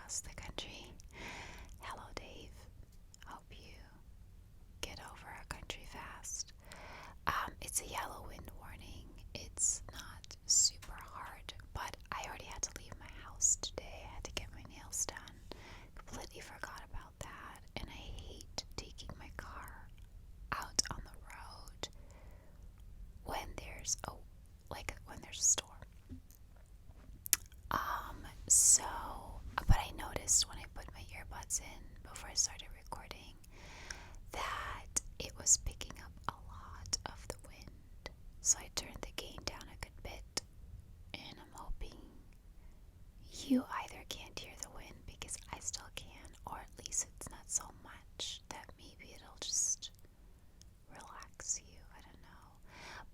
across the country. Hello, Dave. Hope you get over our country fast. It's a yellow wind warning. It's not super hard, but I already had to leave my house today. I had to get my nails done. Completely forgot about that, and I hate taking my car out on the road when there's a storm. But I noticed when I put my earbuds in before I started recording that it was picking up a lot of the wind. So I turned the gain down a good bit, and I'm hoping you either can't hear the wind because I still can, or at least it's not so much that maybe it'll just relax you. I don't know.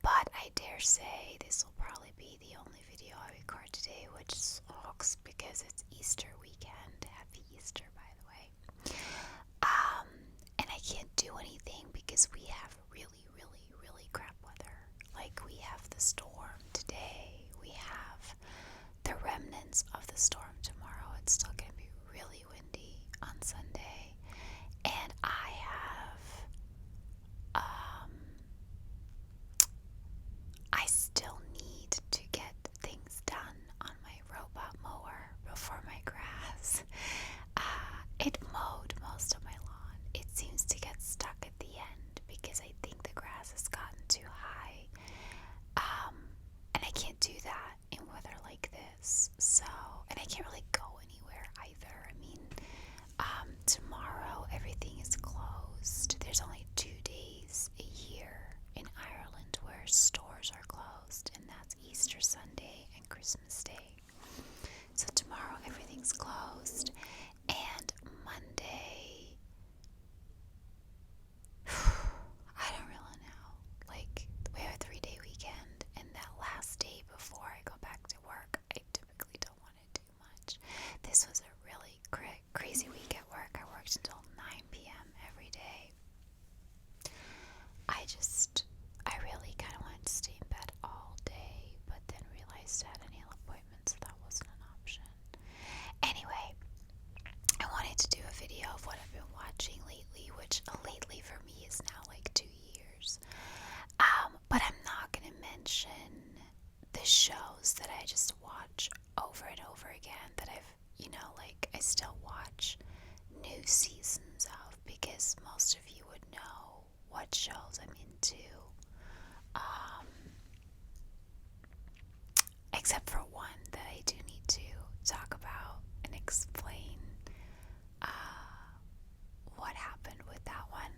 But I dare say this will probably be the only video I record today, which sucks because it's Easter weekend. Happy Easter, by the way. And I can't do anything because we have really, really, really crap weather. Like, we have the storm today. We have the remnants of the storm tomorrow. It's still going to be really windy on Sunday. And I still need to get things done on my robot mower before my grass. It mowed most of my lawn. It seems to get stuck at the end because I think the grass has gotten too high. And I can't do that in weather like this. And I can't really go anywhere either. I mean, tomorrow everything is closed. There's only 2 days a year in Ireland where stores are closed, and that's Easter Sunday and Christmas Day. So tomorrow everything's closed, and Monday, I don't really know. Like, we have a 3-day weekend, and that last day before I go back to work, I typically don't want to do much. This was a really crazy week at work. I worked until 9 p.m. every day. I really kind of wanted to stay in bed all day, but then realized I had a nail appointment, so that wasn't an option. Anyway, I wanted to do a video of what I've been watching lately, which lately for me is now like 2 years. But I'm not going to mention the shows that I just watch over and over again that I still watch new seasons of, because most of you would know what shows I'm into. Except for one that I do need to talk about and explain what happened with that one.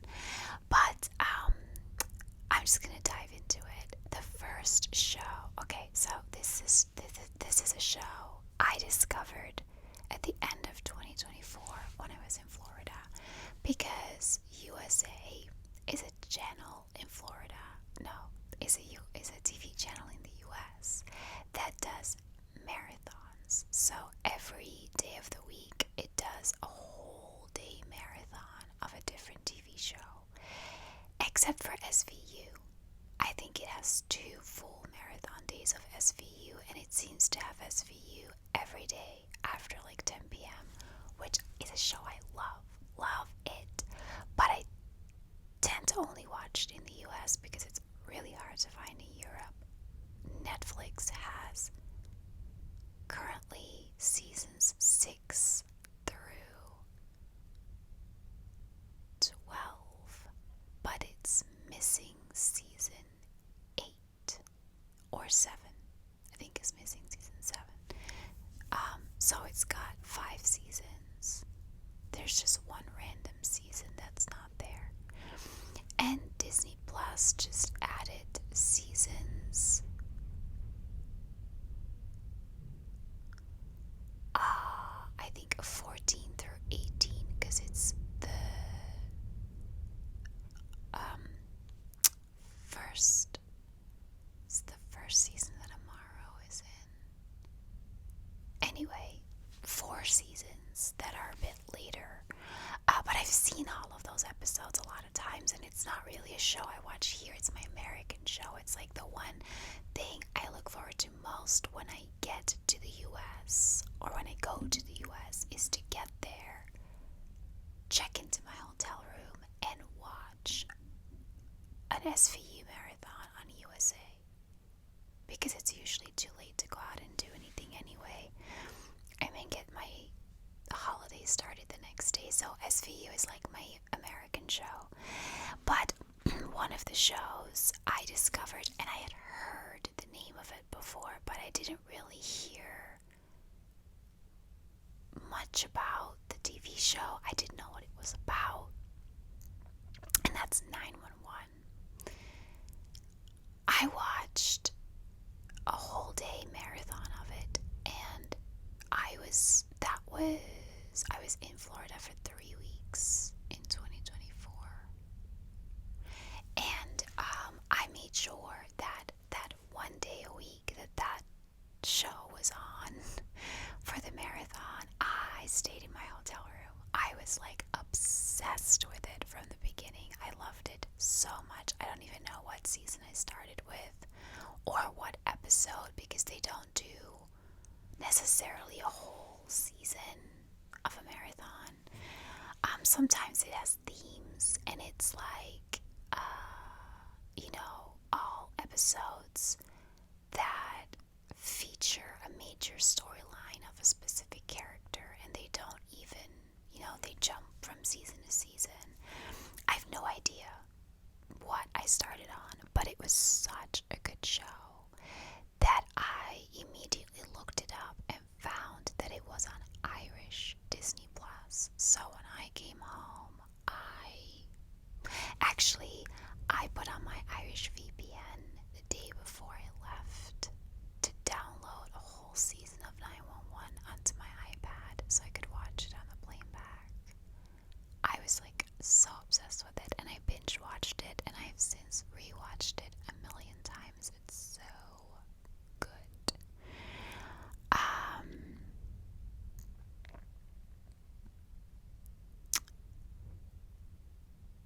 But I'm just gonna dive into it. The first show. Okay, so this is a show I discovered at the end of 2024 when I was in Florida, because USA is a channel in Florida. No, is a TV channel in the US that does marathons. So every day of the week it does a whole day marathon of a different TV show. Except for SVU. I think it has 2 full marathon days of SVU, and it seems to have SVU every day after like 10 p.m., which is a show I love it. But I tend to only watch it in the US because it's really hard to find in Europe. Netflix has currently seasons 6 through 12, but it's missing season 8 or 7. I think it's missing season 7. So it's got 5 seasons. There's just one random season that's not there. And Disney Plus just added seasons I think 14 through 18, because it's the first season that Amaro is in. Anyway, 4 seasons that are a bit later. But I've seen all of those episodes a lot of times, and it's not really a show I watch here. It's my American show. It's like the one thing I look forward to most when I get to the US, or when I go to the US, is to get there, check into my hotel room, and watch an SVU marathon on USA. Because it's usually too late to go out and do anything anyway. And then get my holiday started the next day. So SVU is like my American show. But one of the shows I discovered, and I had heard the name of it before, but I didn't really hear much about the TV show. I didn't know what it was about. And that's 911. I watched a whole day marathon of it, and I was in Florida for 3 weeks in 2024, and I made sure that one day a week that show was on for the marathon, I stayed in my hotel room. I was like obsessed with it from the beginning. I loved it so much. I don't even know what season I started with or what episode, because they don't do necessarily a whole season of a marathon. Sometimes it has themes, and it's like, all episodes that feature a major storyline of a specific character, and they don't even, they jump from season to season. I have no idea what I started on, but it was such a good show that I immediately looked it up and found that it was on Irish Disney Plus. So when I came home, I put on my Irish VPN the day before I left to download a whole season of 911 onto my iPad so I could watch it on the plane back. I was like so obsessed with it, and I binge watched it, and I have since rewatched it a million times. It's so good.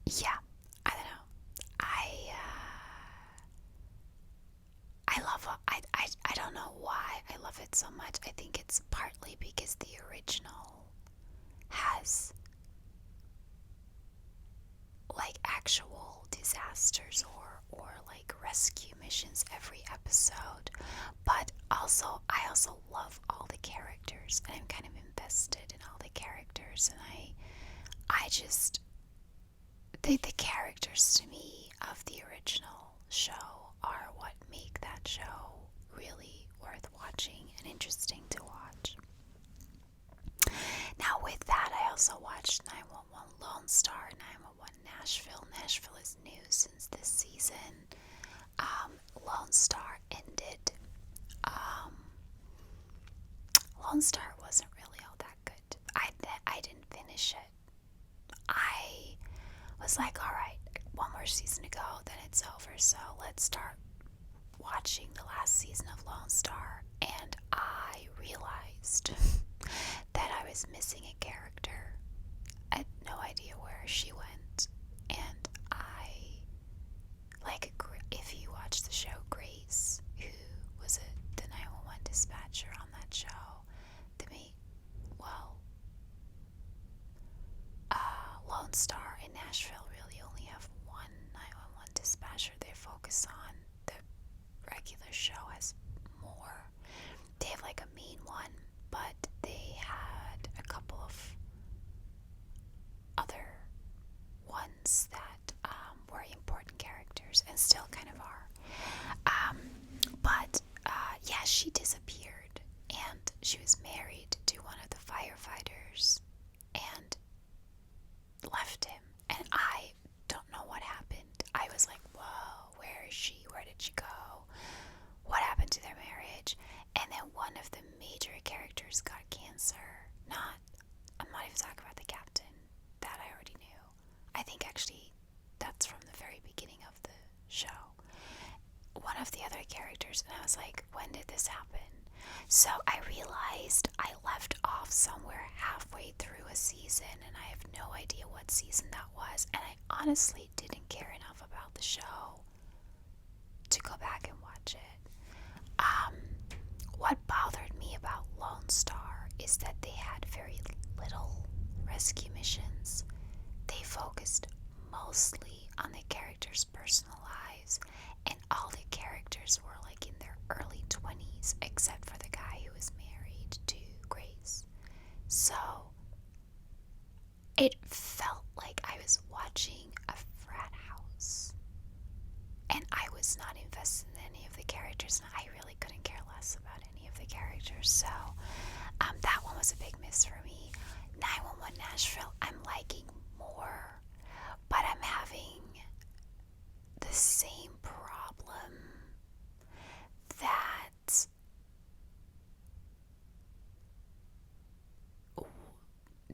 Yeah, I don't know. I don't know why I love it so much. I think it's partly because the original has like actual disasters or like rescue missions every episode, but I also love all the characters, and I'm kind of invested in all the characters, and I just the characters to me of the original show are what make that show really worth watching and interesting to watch. Now with that, I also watched 911 Lone Star, 911 Nashville. Nashville is new since this season. Lone Star ended. Lone Star wasn't really all that good. I didn't finish it. I was like, alright, one more season to go, then it's over, so let's start watching the last season of Lone Star. And I realized that I was missing a character. I had no idea where she went. And if you watch the show Grace, who was the 911 dispatcher on that show, Lone Star and Nashville really only have one 911 dispatcher they focus on. The regular show has more. They have like a main one, but they had a couple of other ones that were important characters, and still kind of are. Yeah, she disappeared, and she was married to one of the firefighters and left him, and I don't know what happened. I was like, whoa, where is she? Where did she go? What happened to their marriage? And then one of the major characters got cancer. I'm not even talking about the captain. That I already knew. I think actually that's from the very beginning of the show. One of the other characters, and I was like, when did this happen? So I realized I left off somewhere halfway through a season, and I have no idea what season that was, and I honestly didn't care enough about the show to go back and watch it. What bothered me about Lone Star is that they had very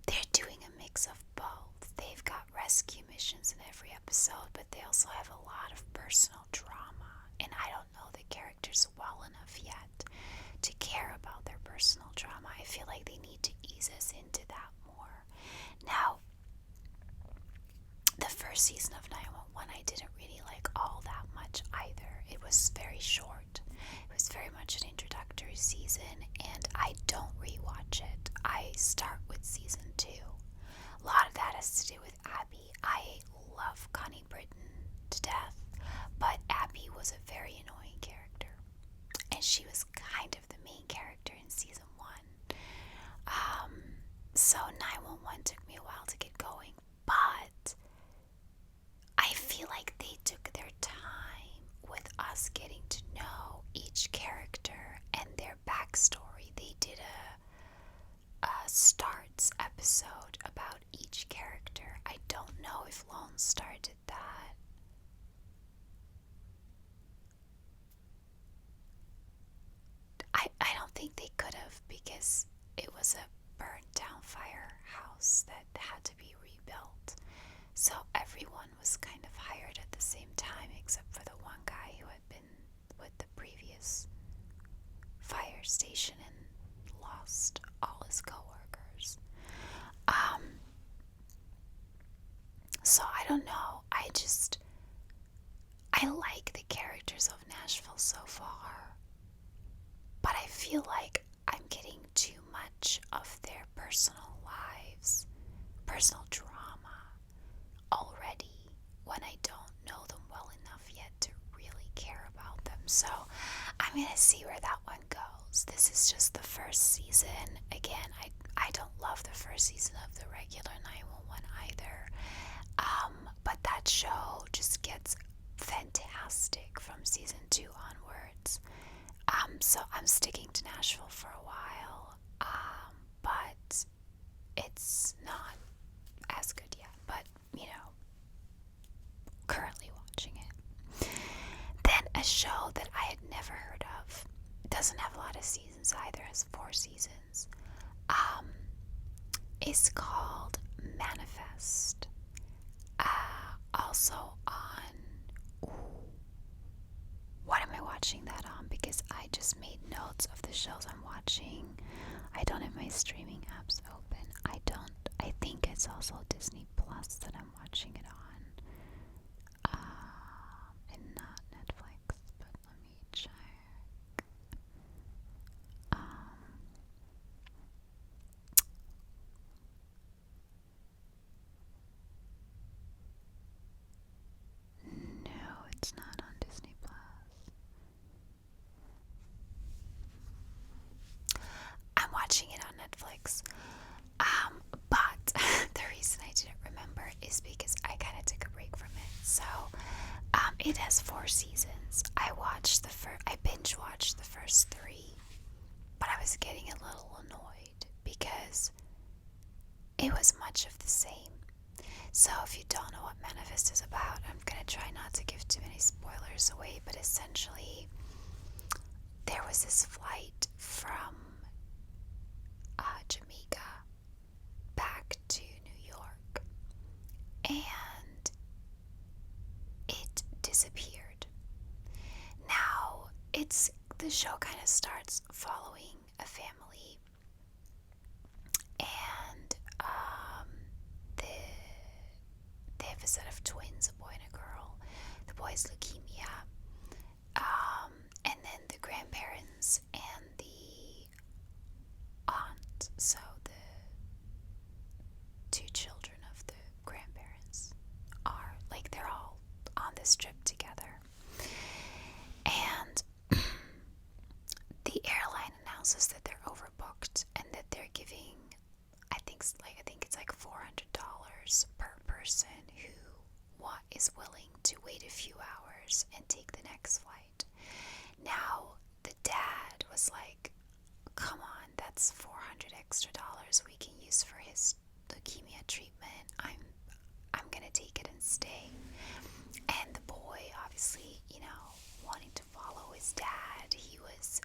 they're doing a mix of both. They've got rescue missions in every episode, but they also have a lot of personal drama. And I don't know the characters well enough yet to care about their personal drama. I feel like they need to ease us into that more. Now, the first season of 911 I didn't really like all that much either. It was very short. It was very much an introductory season, and I don't rewatch it. I start with season 2. A lot of that has to do with Abby. I love Connie Britton to death, but Abby was a very annoying character, and she was kind of the main character in season 1. So 911 took me a while to get going, but I feel like they took their time with us getting to know each character and their backstory. They did a starts episode about each character. I don't know if Lone Star did that. I don't think they could have, because it was a burnt down firehouse that had to be rebuilt. So everyone was kind of hired at the same time, except for the one guy who had been with the previous fire station and lost all his coworkers. So I don't know. I like the characters of Nashville so far, but I feel like I'm getting too much of their personal lives, personal drama already, when I don't know them well enough yet to really care about them. So I'm gonna see where that one goes. This is just the first season. Again, I don't love the first season of the regular 911 either. But that show just gets fantastic from season 2 onwards. So I'm sticking to Nashville for a while. But it's not as good yet. But, currently watching it. Then a show that I had never heard of, doesn't have a lot of seasons either, has 4 seasons, is called Manifest. Also on, what am I watching that on? Because I just made notes of the shows I'm watching. I don't have my streaming apps open. I think it's also Disney Plus that I'm watching it on. And not Netflix, but let me check. No, it's not on Disney Plus. I'm watching it on Netflix. But the reason I didn't remember is because I kind of took a break from it. So, it has 4 seasons. I binge watched the first 3, but I was getting a little annoyed because it was much of the same. So if you don't know what Manifest is about, I'm gonna try not to give too many spoilers away, but essentially there was this flight from Jamaica back to New York, and it disappeared. Now, the show kind of starts following a family, and they have a set of twins, a boy and a girl. The boy's leukemia, and then the grandparents and the aunt, so the 2 children of the grandparents they're all on this trip together. And the airline announces that they're overbooked and that they're giving, I think it's like $400 per person who is willing to wait a few hours and take the next flight. Now, the dad was like, come on, that's $400 extra we can use for his leukemia treatment. I'm gonna take it and stay. And the boy, obviously, wanting to follow his dad, he was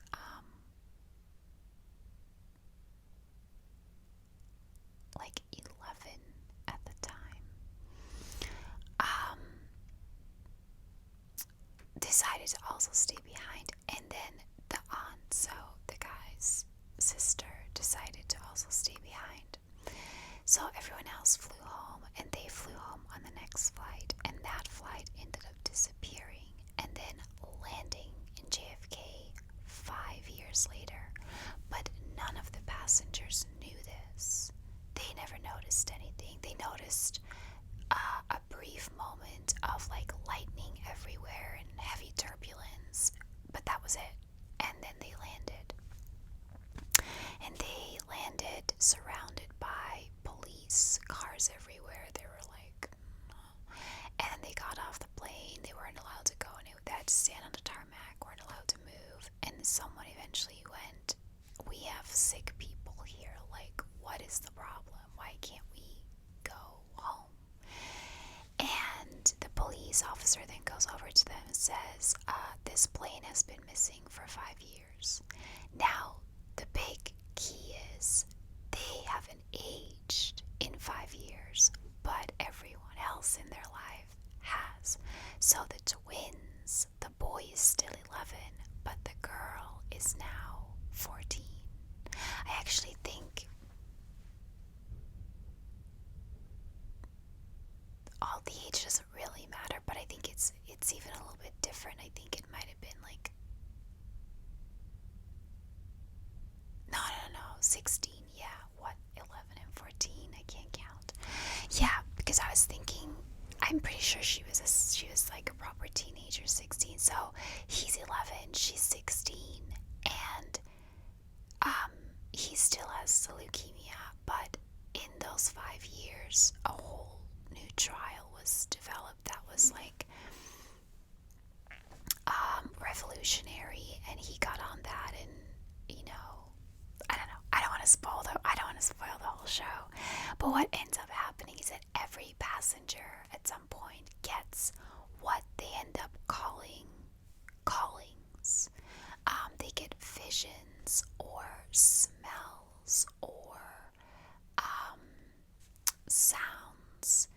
to also stay behind. And then the aunt, so the guy's sister, decided to also stay behind. So everyone else flew home, and they flew home on the next flight, and that flight ended up disappearing and then landing in JFK 5 years later. But none of the passengers knew this. They never noticed anything. They noticed a brief moment of like lightning everywhere and heavy turbulence, but that was it. And then they landed. And they landed surrounded by police, cars everywhere. They were like, and they got off the plane. They weren't allowed to go, and they had to stand on the tarmac, weren't allowed to move. And someone eventually went, "We have sick people here. Like, what is the problem? Why can't we go home?" And the police officer then goes over to them and says, this plane has been missing for 5 years. Now, the big key is they haven't aged in 5 years, but everyone else in their life has. So the twins, the boy is still 11, but the girl is now 14. I actually think all the age doesn't really matter, but I think it's even a little bit different. I think it might have been like, no, 16, yeah, what, 11 and 14, I can't count. Yeah, because I was thinking, I'm pretty sure she was like a proper teenager, 16, so he's 11, she's 16, and he still has the leukemia, but in those 5 years, a whole new trial was developed that was like revolutionary, and he got on that, and I don't know. I don't want to spoil the whole show. But what ends up happening is that every passenger at some point gets what they end up calling callings. They get visions or smells or sounds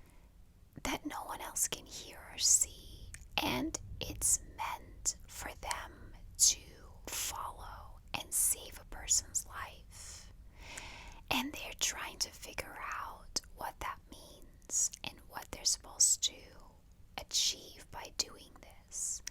that no one else can hear or see, and it's meant for them to follow and save a person's life. And they're trying to figure out what that means and what they're supposed to achieve by doing this.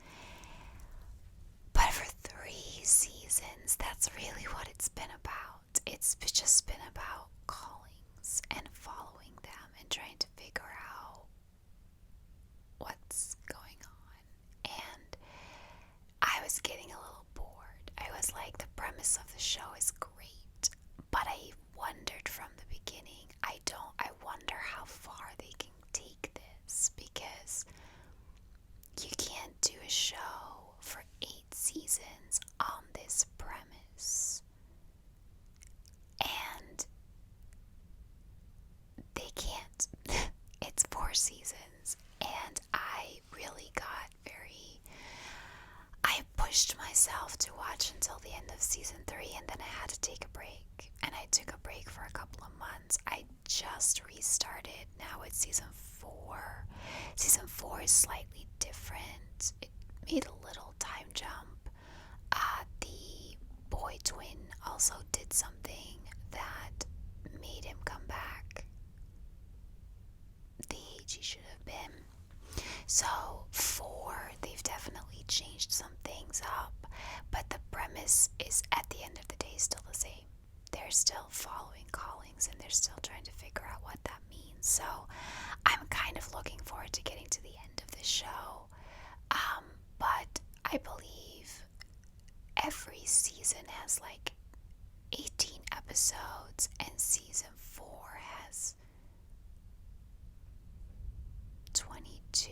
But for 3 seasons, that's really what it's been about. It's just been about callings and following them and trying to figure out what's going on. And I was getting a little bored. I was like, the premise of the show is great, but I wondered from the beginning, I wonder how far they can take this, because you can't do a show for 8 seasons on this premise. And they can't. It's 4 seasons, and I pushed myself to watch until the end of season 3, and then I had to take a break. And I took a break for a couple of months. I just restarted now with season 4. Season 4 is slightly different. It made a little time jump. The boy twin also did something that made him come back the age he should have been. So 4, they've definitely changed some things up, but the premise is at the end of the day still the same. They're still following callings, and they're still trying to figure out what that means. So I'm kind of looking forward to getting to the end of the show. But I believe every season has like 18 episodes, and season 4 has 22.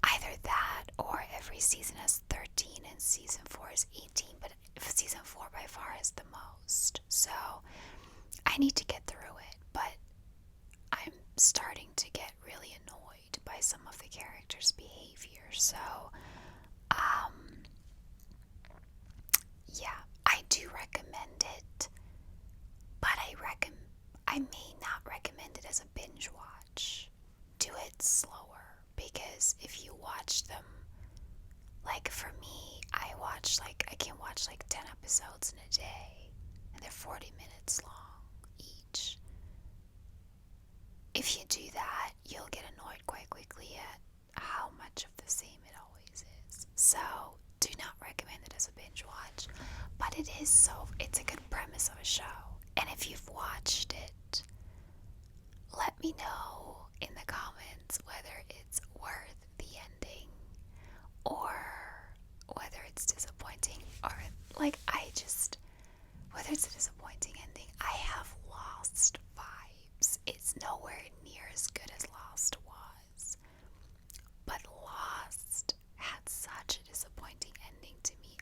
Either that, or every season has 13 and season 4 is 18, but season 4 by far is the most. So I need to get through it, but I'm starting to get really annoyed by some of the characters' behavior. So yeah, I do recommend it, but I may not recommend it as a binge watch. Do it slower, because if you watch them I can watch like 10 episodes in a day, and they're 40 minutes long each. If you do that, you'll get annoyed quite quickly at how much of the same it always is. So, do not recommend it as a binge watch, but it's a good premise of a show. And if you've watched it, let me know in the comments whether it's worth the ending or whether it's disappointing, or whether it's a disappointing ending. I have Lost vibes. It's nowhere near as good as Lost was, but Lost had such a disappointing ending to me.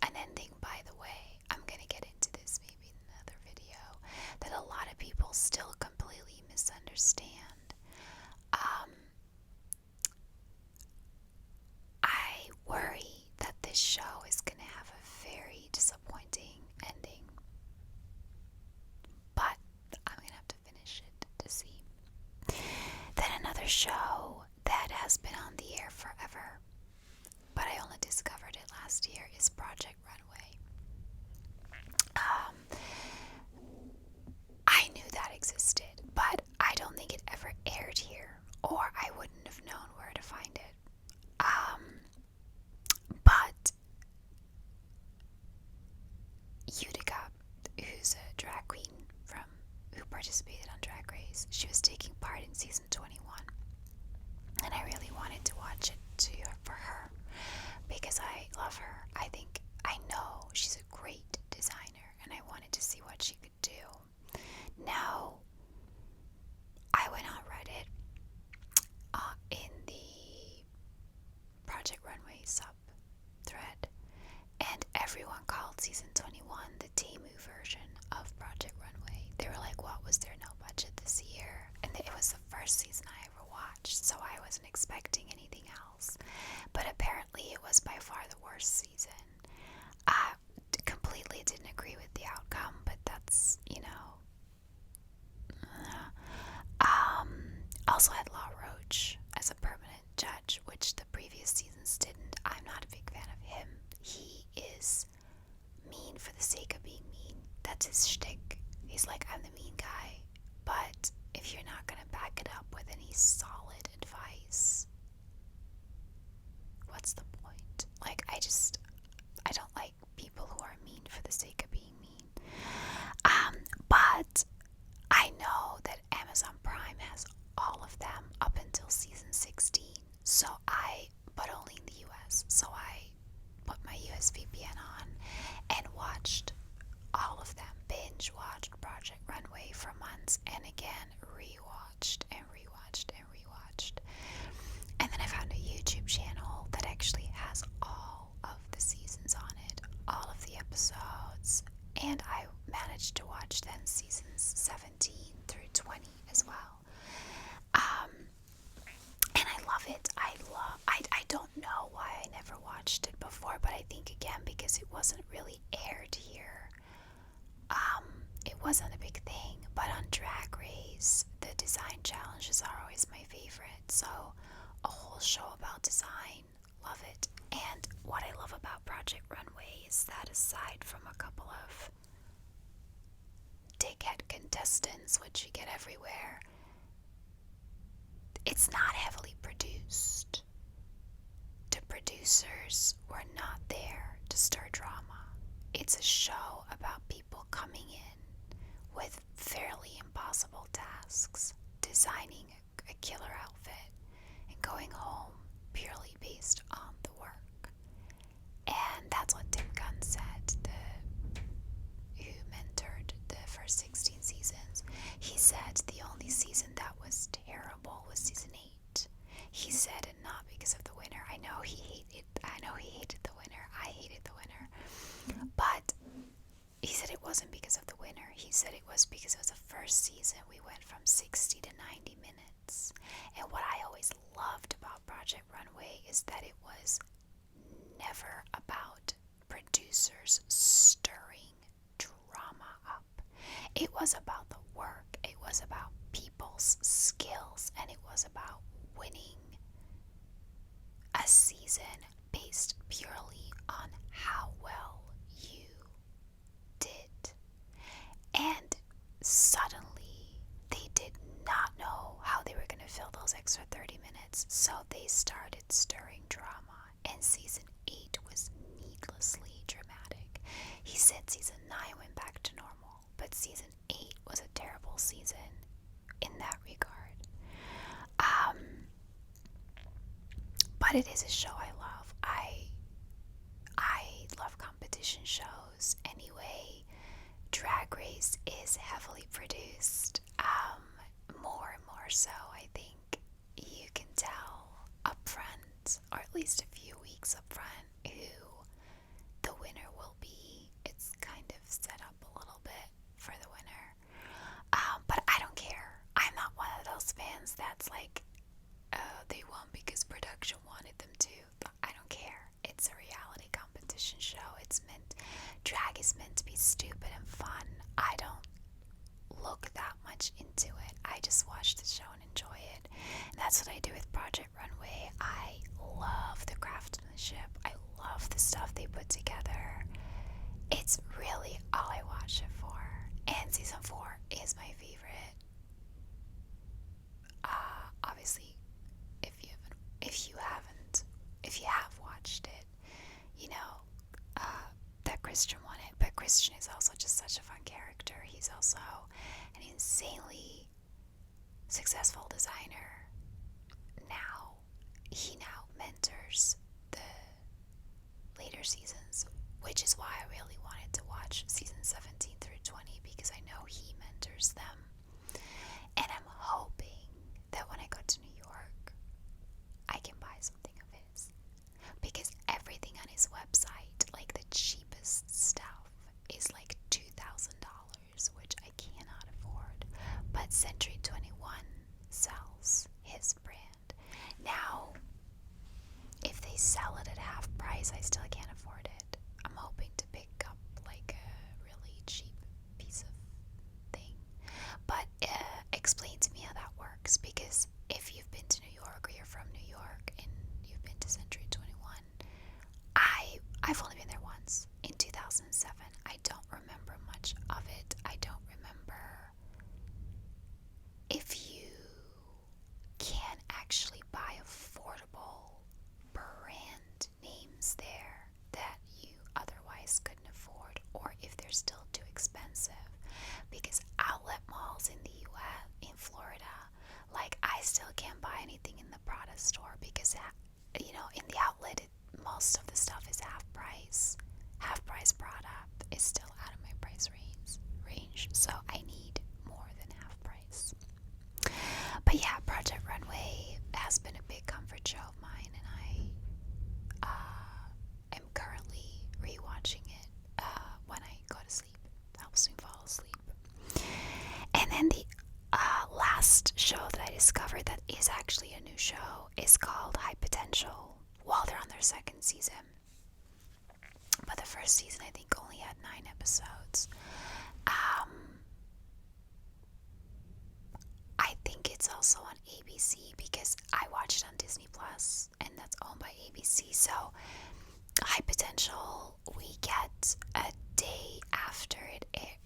An ending, by the way, I'm gonna get into this maybe in another video, that a lot of people still completely misunderstand. I worry that this show is gonna have a very disappointing ending, but I'm gonna have to finish it to see. Then another show that has been on the air forever, but I only discovered it last year, is Project Runway. I knew that existed, but I don't think it ever aired here, or I wouldn't have known where to find it. But Utica, who's a drag queen who participated on Drag Race, she was taking part in season 21, and I really wanted to watch it for her because I love her. I know she's a great designer, and I wanted to see what she could do. Now, I went on Reddit in the Project Runway sub thread, and everyone called season 21 the Temu version of Project Runway. They were like, what, was there no budget this year? And it was the first season I ever watched, so I wasn't expecting anything else. But apparently it was by far the worst season. I completely didn't agree with the outcome, but that's, also had Law Roach as a permanent judge, which the previous seasons didn't. I'm not a big fan of him. He is mean for the sake of being mean. That's his shtick. He's like, I'm the mean guy, but if you're not gonna back it up with any solid advice, what's the point? Like, I don't like people who are mean for the sake of being mean. But I know that Amazon Prime has all of them up until season 16, but only in the US, so I put my US VPN on and watched all of them, binge-watched Project Runway for months, and again, rewatched and rewatched and rewatched. And then I found a YouTube channel that actually has all of the seasons on it, all of the episodes, and I managed to watch then seasons 17 through 20 as well. And I love it. I don't know why I never watched it before, but I think again because it wasn't really aired here. It wasn't a big thing, but on Drag Race, the design challenges are always my favorite. So a whole show about design, love it. And what I love about Project Runway is that aside from a couple of dickhead contestants, which you get everywhere, it's not heavily produced. The producers were not there to stir drama. It's a show about people coming in with fairly impossible tasks, designing a killer outfit, and going home purely based on the work. And that's what Tim Gunn said, who mentored the first 16 seasons. He said the only season that was terrible was season 8. He said it not because of the winner. I know he hated the winner. I hated the winner. But he said it wasn't because of the winner. He said it was because it was the first season we went from 60 to 90 minutes. And what I always loved about Project Runway is that it was never about producers stirring drama up. It was about the work. It was about people's skills, and it was about winning a season based purely on how well you did. And suddenly, they did not know how they were going to fill those extra 30 minutes, so they started stirring drama, and season 8 was needlessly dramatic. He said season 9 went back to normal, but season 8 was a terrible season in that regard. But it is a show I love. I love competition shows anyway. Drag Race is heavily produced. More and more so, I think. You can tell upfront, or at least a few weeks upfront, who the winner will be. It's kind of set up a little bit for the winner. But I don't care. I'm not one of those fans that's like, they won because production wanted them to. But I don't care. It's a reality competition show. Drag is meant to be stupid and fun. I don't look that much into it. I just watch the show and enjoy it. And that's what I do with Project Runway. I love the craftsmanship. I love the stuff they put together. It's really all I watch it for. And season 4 is my favorite. Obviously, if you have watched it, you know that Christian won it. But Christian is also just such a fun character. He's also an insanely successful designer. He now mentors the later seasons, which is why I really wanted to watch season 17 through 20, because I know he mentors them. And I'm hoping that when I go to New York, I can buy something of his. Because everything on his website, like the cheapest stuff, is like $2,000, which I cannot afford. But Century 21 sells his brand. Now, if they sell it at half price, I still can't afford it. I'm hoping to pick up like a really cheap piece of thing. But explain to me how that works, because if you've been to New York, or you're from New York and you've been to Century 21, I've only been there once in 2007. I don't remember much of it. I don't remember if you can actually buy affordable brand names there that you otherwise couldn't afford, or if they're still too expensive. Because outlet malls in the US, in Florida, like, I still can't buy anything in the Prada store because, you know, in the outlet, most of the stuff is half price. Half price Prada is still out of my price range, so I need more than half price. But yeah, Project Runway has been a big comfort show of mine, and I am currently rewatching it when I go to sleep. Helps me fall asleep. And then the last show that I discovered that is actually a new show is called High Potential. Well, they're on their second season, but the first season I think only had 9 episodes. I think it's also on ABC because I watched it on Disney Plus, and that's owned by ABC. So High Potential, we get a day after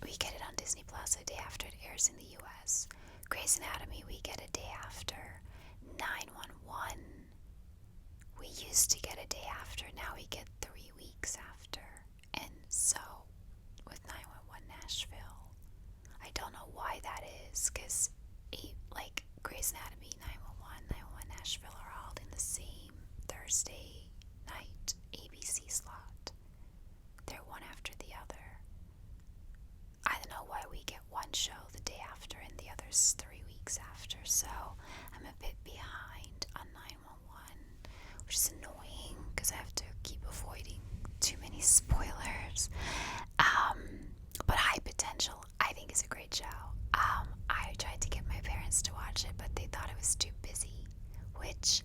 we get it on Disney Plus a day after it airs in the US. Grey's Anatomy, we get a day after. 911, we used to get a day after. Now we get 3 weeks after. And so with 911 Nashville, I don't know why that is, because like Grey's Anatomy, 911, 911 Nashville are all in the same Thursday night ABC slot. They're one after the other. I don't know why we get one show the day after and the other's 3 weeks after, so I'm a bit behind on 911, which is annoying because I have to keep avoiding too many spoilers. But High Potential, I think, is a great show. I tried to get my parents to watch it, but they thought it was too busy, which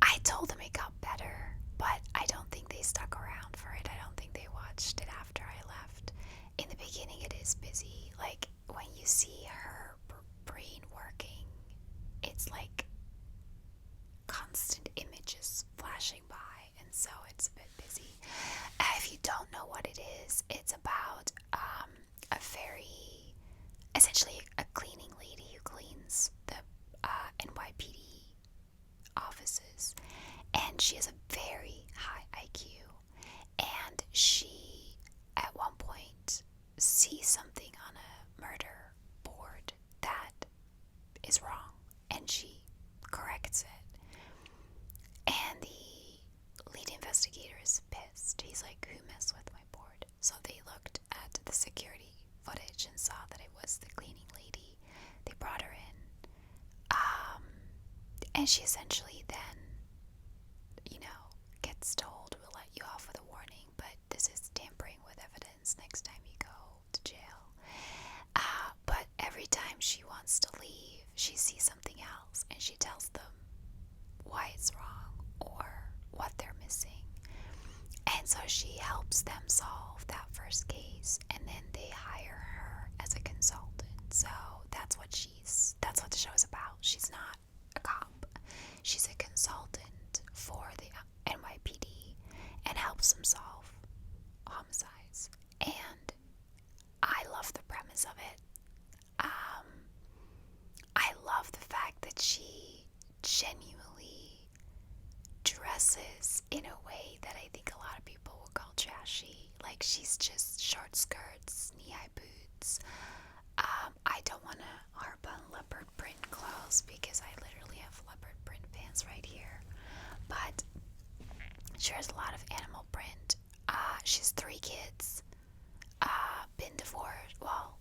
I told them it got better, but I don't think they stuck around for it. I don't think they watched it after I left. In the beginning, it is busy. Like, when you see her brain working, it's like constant images flashing by, and so it's a bit busy. if you don't know what it is, it's about essentially a cleaning lady who cleans the NYPD offices, and she has a very high IQ, and she at one point sees something on a murder board that is wrong, and she corrects it. And the lead investigator is pissed. He's like, who messed with my board? So they looked at the security footage and saw that it was the cleaning lady. They brought her in. And she essentially then, gets told, we'll let you off with a warning, but this is tampering with evidence next time you go to jail. But every time she wants to leave, she sees something else, and she tells them why it's wrong or what they're missing. And so she helps them solve that first case, and then they hire her as a consultant. So that's what the show is about. She's not a cop. She's a consultant for the NYPD and helps them solve homicides. And I love the premise of it. I love the fact that she genuinely dresses in a way that I think a lot of people will call trashy. Like, she's just short skirts, knee-high boots. I don't want to harp on leopard print clothes because I literally have leopard print pants right here. But she has a lot of animal print. She's 3 kids. Been divorced. Well,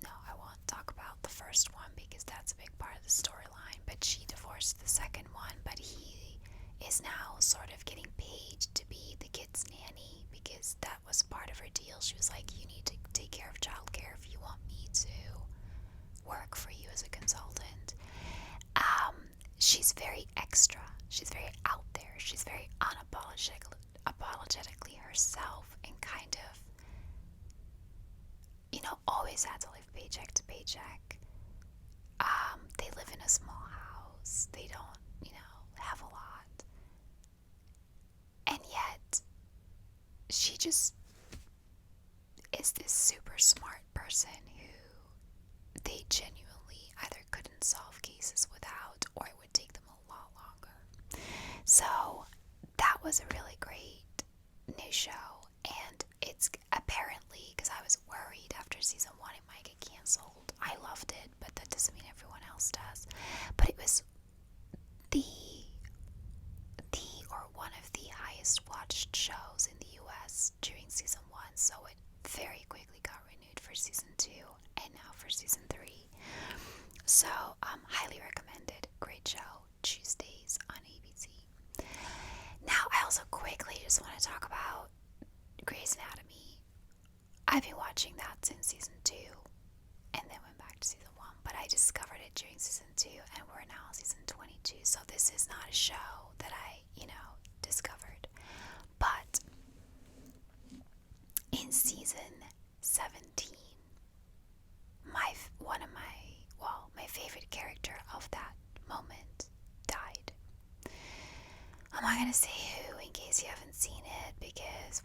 no, I won't talk about the first one because that's a big part of the storyline. But she divorced the second one, but he is now sort of getting paid to be the kid's nanny because that was part of her deal. She was like, you need to take care of childcare if you want me to work for you as a consultant. She's very extra. She's very out there. She's very unapologetically herself, and kind of, always had to live paycheck to paycheck. They live in a small house. They don't, have a lot. And yet, she just is this super smart person who they genuinely either couldn't solve cases without, or it would take them a lot longer. So that was a really great new show, and it's apparently, because I was worried after season 1 it might get canceled. I loved it, but that doesn't mean everyone else does. But it was or one of the highest watched shows in the US during season 1, so it very quickly got renewed for season 2 and now for season 3. So highly recommended. Great show. Tuesdays on ABC. Now I also quickly just want to talk about Grey's Anatomy. I've been watching that since season 2 and then went back to season 1, but I discovered it during season 2 and we're now on season 22, so this is not a show that I, discovered. But in season 17, my favorite character of that moment died. I'm not gonna say who in case you haven't seen it, because,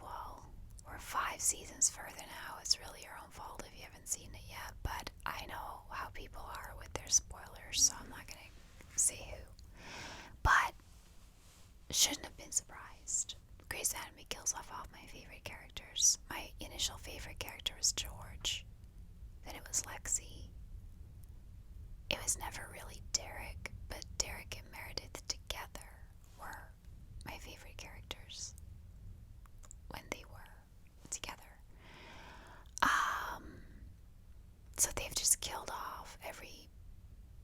we're 5 seasons further now. It's really your own fault if you haven't seen it yet, but I know how people are with their spoilers, so I'm not gonna say who. But shouldn't have been surprised. Grey's Anatomy kills off all my favorite characters. My initial favorite character was George. Then it was Lexi. It was never really Derek, but Derek and Meredith together were my favorite characters when they were together. So they've just killed off every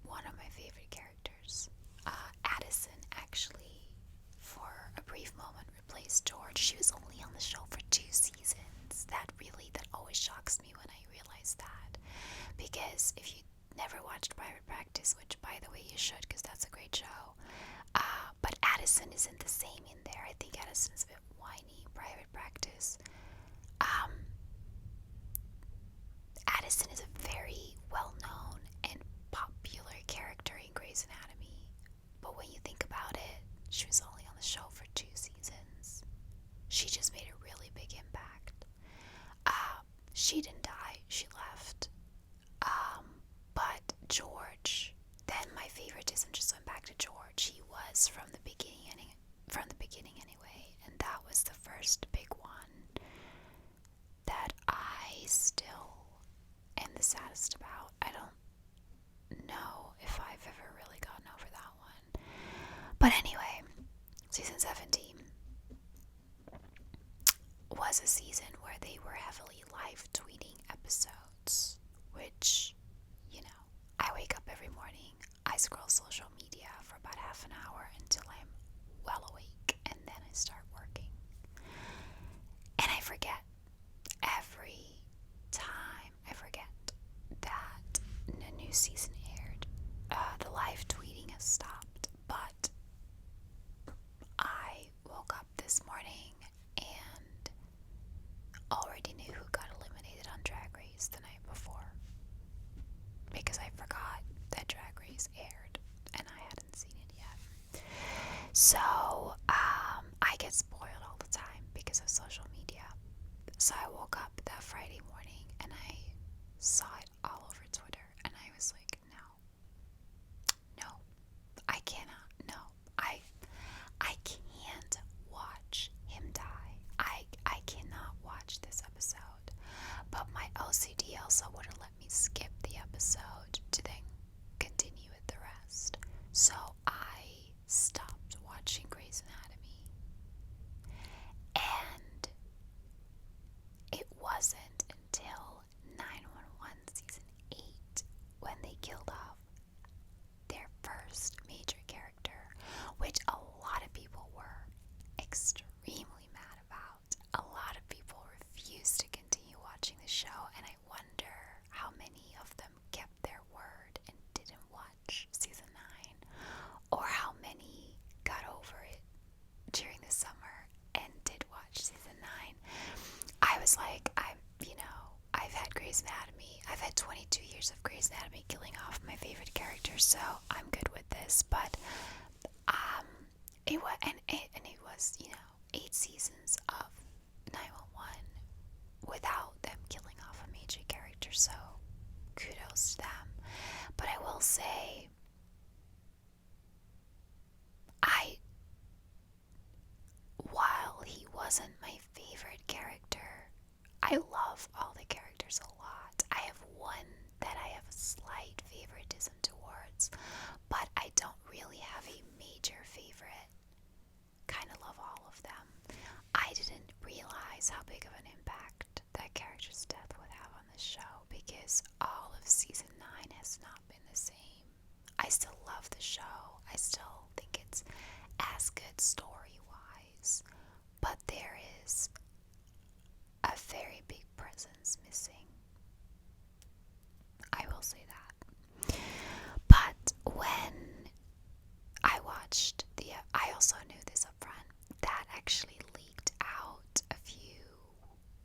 one of my favorite characters. Addison actually, for a brief moment, replaced George. She was only on the show for 2 seasons. That always shocks me when I realize that. Because if you never watched Private Practice, which by the way you should, because that's a great show, but Addison isn't the same in there. I think Addison's a bit whiny. Private Practice. Addison is a very well-known and popular character in Grey's Anatomy, but when you think about it, she was only on the show for 2 seasons. She just made a really big she didn't die, she left. But George, then my favoritism just went back to George. He was from the beginning anyway, and that was the first big one that I still am the saddest about. I don't know if I've ever really gotten over that one. But anyway, season 17 was a season where they were heavily live tweeting episodes, which, you know, I wake up every morning, I scroll social media for about half an hour until I'm well awake, and then I start working. And I forget. Every time I forget that a new season aired. The live tweeting has stopped, but I woke up this morning and already knew who got eliminated on Drag Race the night before, because I forgot that Drag Race aired and I hadn't seen it yet. So I get spoiled all the time because of social media. So I woke up that Friday morning and I saw it all over Twitter, and I was like, no, I cannot, no, I can't watch him die. I cannot watch this episode. But my OCD also wouldn't let me skip the episode to then continue with the rest. So I stopped watching Grey's Anatomy. And it wasn't until 911 season 8 when they killed off their first major character, which a lot of people were extremely mad about. A lot of people refused to continue watching the show, and I wonder how many of them kept their word and didn't watch season 9, or how many got over it during the summer and did watch season 9. I was like, I've had Grey's Anatomy. I've had 22 years of Grey's Anatomy killing off my favorite characters, so I'm good with this. But it was 8 seasons of 911 without them killing off a major character. So kudos to them. But I will say, while he wasn't my favorite character, I love all the characters a lot. I have one that I have a slight favoritism towards, but I don't really have a major favorite. Kind of love all of them. I didn't realize how big of an impact that character's death would have on the show, because all of season 9 has not been the same. I still love the show. I still think it's as good story-wise, but there is a very big presence missing. I will say that. But when I watched I also knew this up front, that actually leaked out a few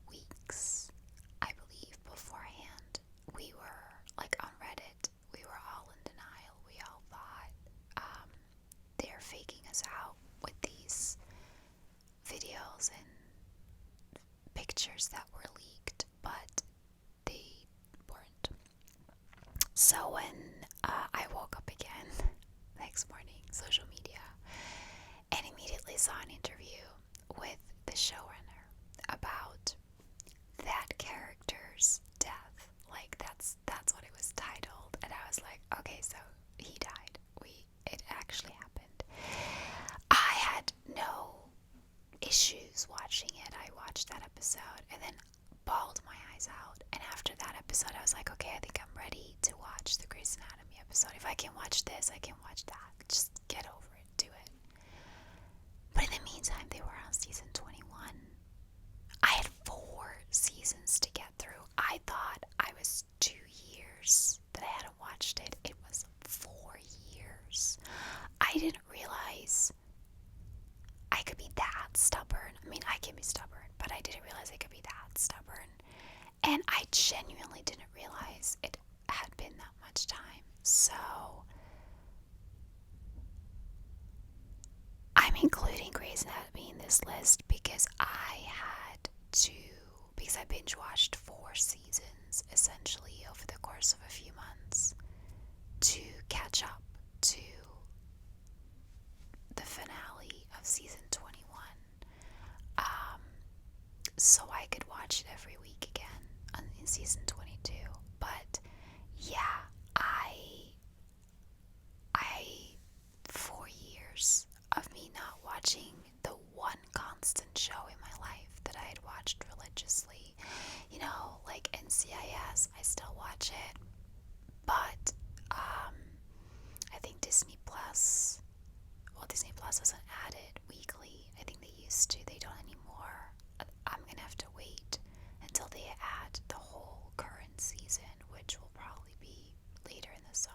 weeks, I believe, beforehand. We were, like, on Reddit, we were all in denial. We all thought they're faking us out with these videos and pictures that were leaked, but they weren't. So when I woke up again next morning, social media, and immediately saw an interview with the showrunner about that character's death. Like, that's what it was titled, and I was like, okay, so he died. It actually happened. I had no issues watching it. I watched that episode and then bawled my eyes out. And after that episode, I was like, okay, I think I'm ready to watch the Grey's Anatomy episode. If I can watch this, I can watch that. Just get over it. Do it. But in the meantime, they were on season 21. I had 4 seasons to get through. I thought I was 2 years that I hadn't watched it. It was 4 years. I didn't realize I could be that stubborn. I mean, I can be stubborn, but I didn't realize I could be that stubborn. And I genuinely didn't realize it had been that much time. So I'm including Grey's Anatomy in this list because I had to because I binge watched 4 seasons essentially over the course of a few months to catch up to the finale of season 21, so I could watch it every week again in season 22. But yeah, I 4 years of me not watching the one constant show in my life that I had watched religiously, you know, like NCIS, I still watch it, but I think Disney Plus doesn't add it weekly. I think they used to, they don't anymore. I'm gonna have to wait until they add the whole current season, which will probably be later in the summer.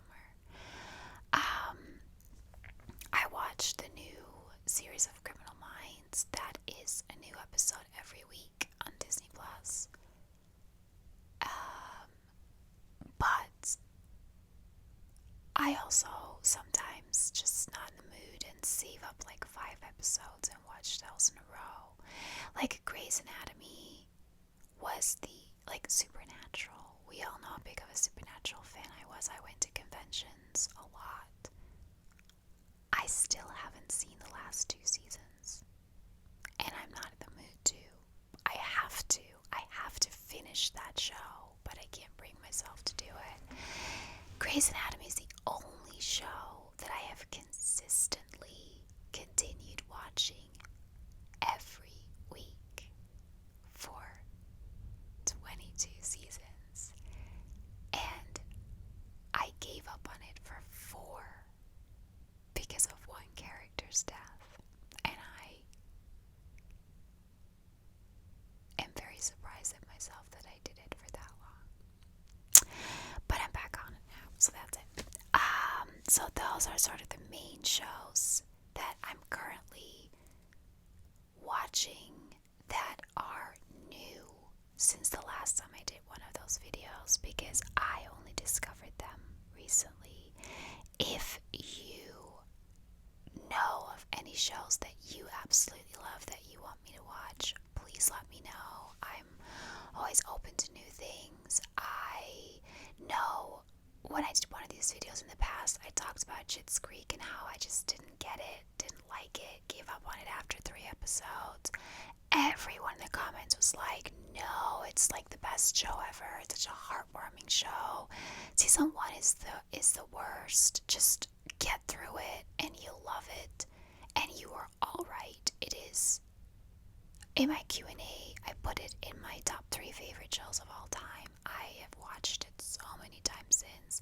I watched the new series of Criminal Minds. That is a new episode every week on Disney Plus. But I also sometimes just not in the mood and save up like 5 episodes and watch those in a row. Like Grey's Anatomy was like Supernatural. We all know how big of a Supernatural fan I was. I went to conventions a lot. I still haven't seen the last 2 seasons. And I'm not in the mood to. I have to finish that show, but I can't bring myself to do it. Grey's Anatomy is the only show that I have consistently continued watching every week for 22 seasons. And I gave up on it for 4 because of one character's death. And I am very surprised at myself that I did it for that long. But I'm back on it now, so that's it. So those are sort of the main shows that I'm currently watching that are new since the last time I did one of those videos, because I only discovered them recently. If you know of any shows that you absolutely love that you want me to watch, please let me know. I'm always open to new things. I know when I did one of these videos in the past, I talked about Schitt's Creek and how I just didn't get it, didn't like it, gave up on it after 3 episodes. Everyone in the comments was like, no, it's like the best show ever. It's such a heartwarming show. Season 1 is the worst. Just get through it and you'll love it. And you are all right. It is. In my Q&A, I put it in my top 3 favorite shows of all time. I have watched it so many times since.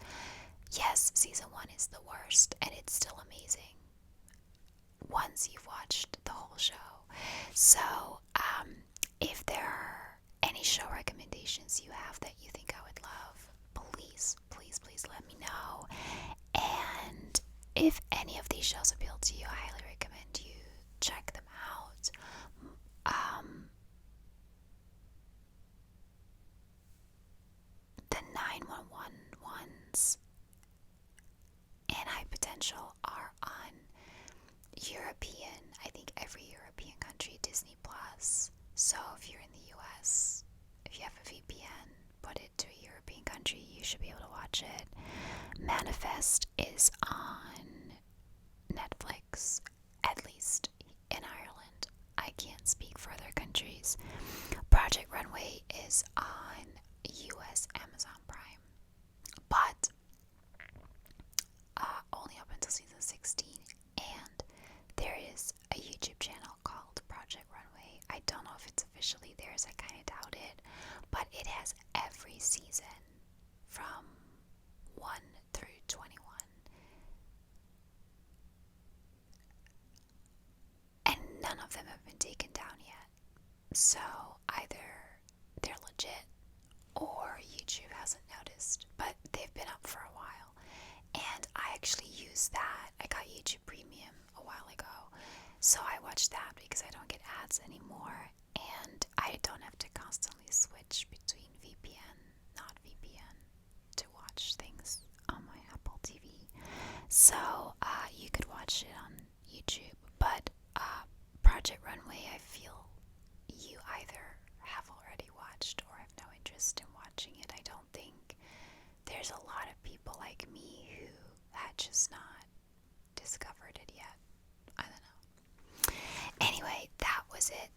Yes, season 1 is the worst, and it's still amazing once you've watched the whole show. So, if there are any show recommendations you have that you think I would love, please, please, please let me know. And if any of these shows appeal to you, I highly recommend you check them out. The 911 ones and High Potential are on European, I think every European country, Disney Plus. So if you're in the US, if you have a VPN, put it to a European country, you should be able to watch it. Manifest is on Netflix, at least in Ireland. I can't speak for other countries. Project Runway is on US Amazon Prime, but only up until season 16, and there is a YouTube channel called Project Runway. I don't know if it's officially theirs, I kind of doubt it, but it has every season from 1 through 21, and none of them have been taken down yet. So either they're legit or YouTube hasn't noticed, but they've been up for a while. And I actually use that. I got YouTube Premium a while ago, so I watch that because I don't get ads anymore, and I don't have to constantly switch between VPN, not VPN, to watch things on my Apple TV. So you could watch it on YouTube, but Project Runway, I feel you either have already watched like me who had just not discovered it yet. I don't know. Anyway, that was it.